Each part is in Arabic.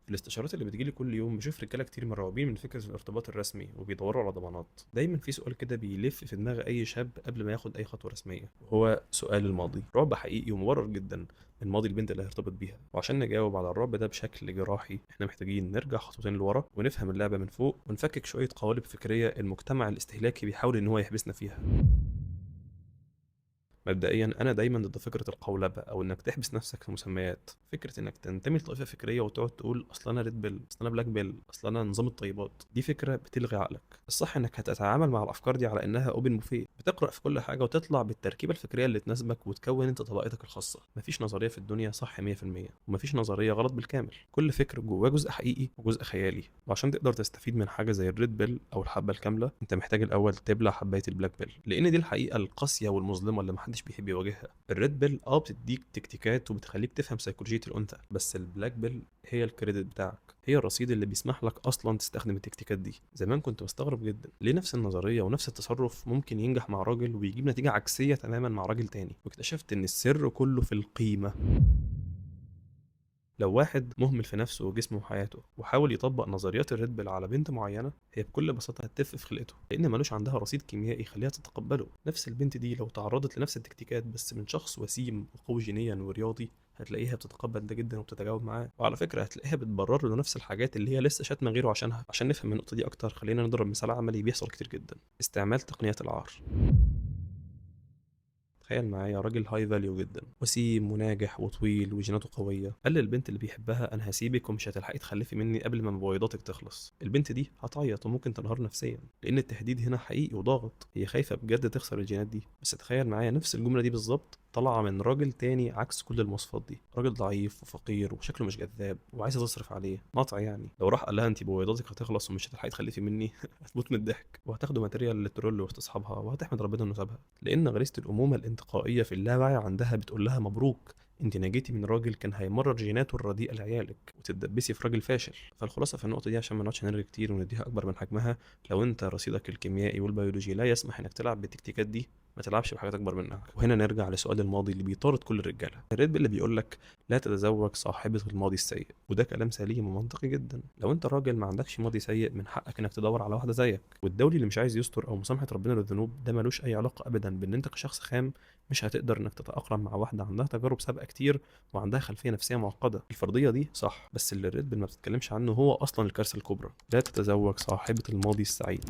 الاستشارات اللي بتجيلي كل يوم بشوف رجاله كتير مرعوبين من فكره الارتباط الرسمي وبيدوروا على ضمانات. دايما في سؤال كده بيلف في دماغ اي شاب قبل ما ياخد اي خطوه رسميه، وهو سؤال الماضي. رعب حقيقي ومبرر جدا من ماضي البنت اللي هيرتبط بيها. وعشان نجاوب على الرعب ده بشكل جراحي احنا محتاجين نرجع خطوتين لورا ونفهم اللعبه من فوق ونفكك شويه قوالب فكريه المجتمع الاستهلاكي بيحاول ان هو يحبسنا فيها. مبدئيا انا دايما ضد فكره القولبه او انك تحبس نفسك في مسميات. فكره انك تنتمي لطائفه فكريه وتقعد تقول اصل انا ريد بيل، اصل انا بلاك بيل، اصل انا نظام الطيبات، دي فكره بتلغي عقلك. الصح انك هتتعامل مع الافكار دي على انها اوبن بوفيه، بتقرا في كل حاجه وتطلع بالتركيبه الفكريه اللي تناسبك وتكون انت طبقتك الخاصه. مفيش نظريه في الدنيا صح 100%، ومفيش نظريه غلط بالكامل. كل فكر جواه جزء حقيقي وجزء خيالي، وعشان تقدر تستفيد من حاجه زي الريد بيل او الحبه الكامله انت محتاج الاول تبلع حبايه البلاك بيل، لان دي الحقيقه القاسيه والمظلمه اللي محدش بيحب يواجهها. الريد بيل بتديك تكتيكات وبتخليك تفهم سيكولوجية الأنثى، بس البلاك بيل هي الكريدت بتاعك، هي الرصيد اللي بيسمح لك أصلا تستخدم التكتيكات دي. زمان كنت بستغرب جدا ليه نفس النظرية ونفس التصرف ممكن ينجح مع راجل ويجيب نتيجة عكسية تماما مع راجل تاني، واكتشفت إن السر كله في القيمة. لو واحد مهمل في نفسه وجسمه وحياته وحاول يطبق نظريات الريد بيل على بنت معينة، هي بكل بساطة هتتف في خلقته لأن ملوش عندها رصيد كيميائي يخليها تتقبله. نفس البنت دي لو تعرضت لنفس التكتيكات بس من شخص وسيم وقوي جينيا ورياضي هتلاقيها بتتقبل ده جدا وبتتجاوب معاه. وعلى فكرة هتلاقيها بتبرر له نفس الحاجات اللي هي لسه شاتمة غيره عشانها. عشان نفهم النقطة دي أكتر خلينا نضرب مثال عملي بيحصل كتير جدا: استعمال تقنيات العار. تخيل معايا راجل هاي فاليو جدا، وسيم وناجح وطويل وجيناته قويه، قال للبنت اللي بيحبها انا هسيبك ومش هتلحقي تخلفي مني قبل ما مبويضاتك تخلص. البنت دي هتعيط وممكن تنهار نفسيا لان التهديد هنا حقيقي وضاغط، هي خايفه بجد تخسر الجينات دي. بس تخيل معايا نفس الجمله دي بالظبط طالعه من راجل تاني عكس كل المواصفات دي، راجل ضعيف وفقير وشكله مش جذاب وعايزه تصرف عليه ناطع. يعني لو راح قال لها انت بويضاتك هتخلص ومش هتلحقي تخلفي مني هتموت من الضحك وهتاخده ماتيريال للترول وسط اصحابها وهتحمد ربنا انه سابها، لان غريزه الامومه الانتقائيه في اللاوعي عندها بتقول لها مبروك انت نجيتي من راجل كان هيمرر جيناته الرديئه لعيالك وتتدبسي في راجل فاشل. فالخلاصه في النقطه دي عشان ما نقعدش نرغي كتير ونديها اكبر من حجمها، لو انت رصيدك الكيميائي والبيولوجي لا يسمح انك تلعب بالتكتيكات دي ما تلعبش بحاجات اكبر منك. وهنا نرجع لسؤال الماضي اللي بيطارد كل الرجاله. الريد اللي بيقول لك لا تتزوج صاحبه الماضي السيء، وده كلام سليم ومنطقي جدا. لو انت راجل ما عندكش ماضي سيء من حقك انك تدور على واحده زيك. والدولي اللي مش عايز يستر او مسامحه ربنا للذنوب ده ملوش اي علاقه ابدا بان انت كشخص خام مش هتقدر انك تتاقلم مع واحده عندها تجارب سابقه كتير وعندها خلفيه نفسيه معقده. الفرضيه دي صح، بس اللي الريد ما بتتكلمش عنه هو اصلا الكارثه الكبرى: لا تتزوج صاحبه الماضي السعيد.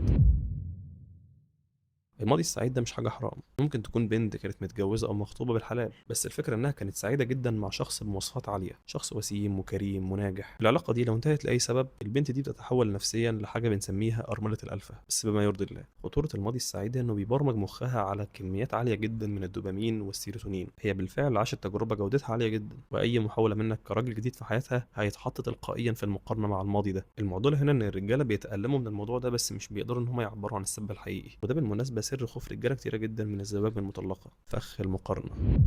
الماضي السعيد ده مش حاجة حرام، ممكن تكون بنت كانت متجوزة أو مخطوبة بالحلال، بس الفكرة إنها كانت سعيدة جدا مع شخص بمواصفات عالية، شخص وسيم وكريم وناجح. العلاقة دي لو انتهت لأي سبب البنت دي بتتحول نفسيا لحاجة بنسميها أرملة الألفة، بس بما يرضي الله. خطورة الماضي السعيد إنه بيبرمج مخها على كميات عالية جدا من الدوبامين والسيروتونين. هي بالفعل عاشت تجربة جودتها عالية جدا، وأي محاولة منك كراجل جديد في حياتها هيتحط تلقائيا في المقارنة مع الماضي ده. المعضلة هنا إن الرجالة بيتألموا من الموضوع ده بس مش بيقدروا إن هم يعبروا عن السبب الحقيقي، وده بالمناسبة سر خوف رجالة كتيرة جدا من الزواج من المطلقة: فخ المقارنة.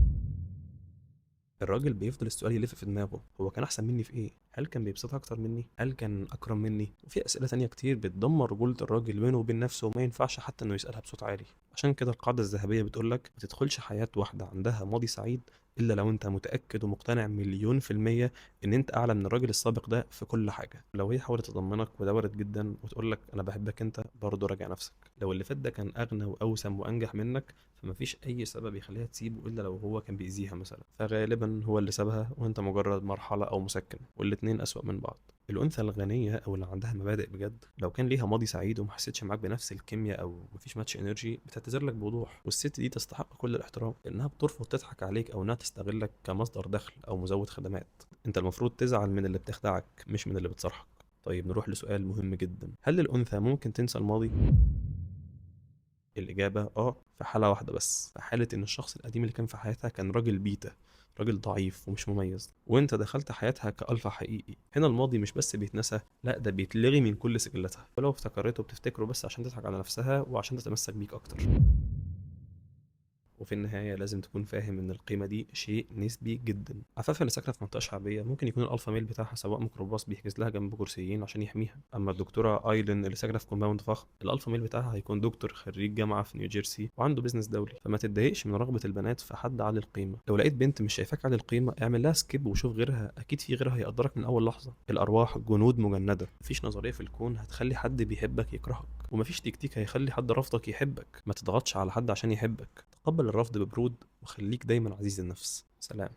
الراجل بيفضل السؤال يلف في دماغه: هو كان احسن مني في ايه؟ هل كان بيبسطها اكتر مني؟ هل كان اكرم مني؟ وفي اسئله تانية كتير بتدمر رجوله الراجل بينه وبين نفسه وما ينفعش حتى انه يسالها بصوت عالي. عشان كده القاعده الذهبيه بتقولك ما تدخلش حياه واحده عندها ماضي سعيد الا لو انت متاكد ومقتنع مليون في الميه ان انت اعلى من الراجل السابق ده في كل حاجه. لو هي حاولت تطمنك وده وارد جدا وتقولك انا بحبك انت، برضه راجع نفسك. لو اللي فات ده كان اغنى واوسم وانجح منك فمفيش اي سبب يخليها تسيبه الا لو هو كان بيأذيها مثلا، فغالبا هو اللي سابها وانت مجرد مرحله او مسكن، والاتنين اسوأ من بعض. الانثى الغنيه او اللي عندها مبادئ بجد لو كان ليها ماضي سعيد وما حسيتش معاك بنفس الكيمياء او مفيش ماتش انرجي بتعتذر لك بوضوح. والست دي تستحق كل الاحترام لانها بترفض تضحك عليك او انها تستغلك كمصدر دخل او مزود خدمات. انت المفروض تزعل من اللي بتخدعك مش من اللي بتصارحك. طيب نروح لسؤال مهم جدا: هل الانثى ممكن تنسى الماضي؟ الإجابة في حالة واحدة بس: في حالة إن الشخص القديم اللي كان في حياتها كان راجل بيتا، راجل ضعيف ومش مميز، وانت دخلت حياتها كألفا حقيقي. هنا الماضي مش بس بيتنسى، لا ده بيتلغي من كل سجلاتها، ولو افتكرته بتفتكره بس عشان تضحك على نفسها وعشان تتمسك بيك اكتر. وفي النهاية لازم تكون فاهم إن القيمة دي شيء نسبي جدا. عفاف اللي ساكنة في منطقة شعبية ممكن يكون الألفا ميل بتاعها سواق ميكروباص بيحجز لها جنب كرسيين عشان يحميها، أما الدكتورة أيلين اللي ساكنة في كومباوند فخم الألفا ميل بتاعها هيكون دكتور خريج جامعة في نيوجيرسي وعنده بيزنس دولي. فما تتضايقش من رغبة البنات في حد عالي القيمة. لو لقيت بنت مش شايفاك عالي القيمة اعمل لها سكيب وشوف غيرها، أكيد في غيرها هيقدرك من أول لحظة. الأرواح جنود مجندة، مفيش نظرية في الكون هتخلي حد بيحبك يكرهك، ومفيش تكتيك هيخلي حد رافضك يحبك. ما تضغطش على حد عشان يحبك، تقبل الرفض ببرود وخليك دايما عزيز النفس. سلام.